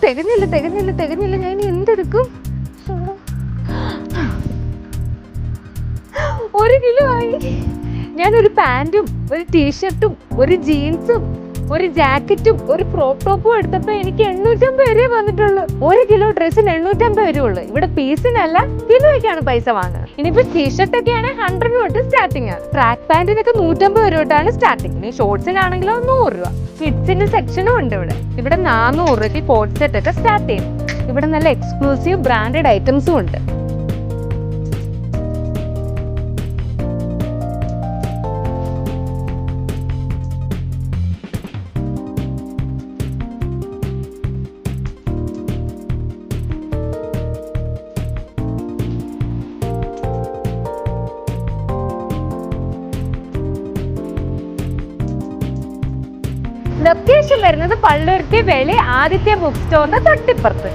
തികഞ്ഞില്ല. ഞാൻ ഇനി എന്തെടുക്കും? 1 കിലോ ആയി. ഞാനൊരു പാൻറ്റും ഒരു ടീഷർട്ടും ഒരു ജീൻസും ഒരു ജാക്കറ്റും ഒരു ക്രോപ്പ് ടോപ്പും എടുത്തപ്പോ എനിക്ക് 850 രൂപ വന്നിട്ടുള്ളൂ. 1 കിലോ ഡ്രസ്സിന് 850 രൂപ. ഇവിടെ പീസിനല്ല കിലോയ്ക്കാണ് പൈസ വാങ്ങുന്നത്. ഇനിയിപ്പോ ടീഷർട്ടൊക്കെയാണ് 100 രൂപ തൊട്ട് സ്റ്റാർട്ടിങ് ആണ്. ട്രാക്ക് പാൻറ്റിനൊക്കെ 150 രൂപ തൊട്ടാണ് സ്റ്റാർട്ടിങ്. ഇനി ഷോർട്സിനാണെങ്കിലോ 100 രൂപ. കിഡ്സിന്റെ സെക്ഷനും ഉണ്ട് ഇവിടെ. ഇവിടെ 400 രൂപയ്ക്ക് കോട്ട് സെറ്റ് ഒക്കെ സ്റ്റാർട്ട് ചെയ്യും. ഇവിടെ നല്ല എക്സ്ക്ലൂസീവ് ബ്രാൻഡഡ് ഐറ്റംസും ഉണ്ട്. ലൊക്കേഷൻ വരുന്നത് പള്ളുരുത്തി വെളി ആദിത്യ ബുക്ക് സ്റ്റോറിന്റെ തൊട്ടിപ്പുറത്ത്.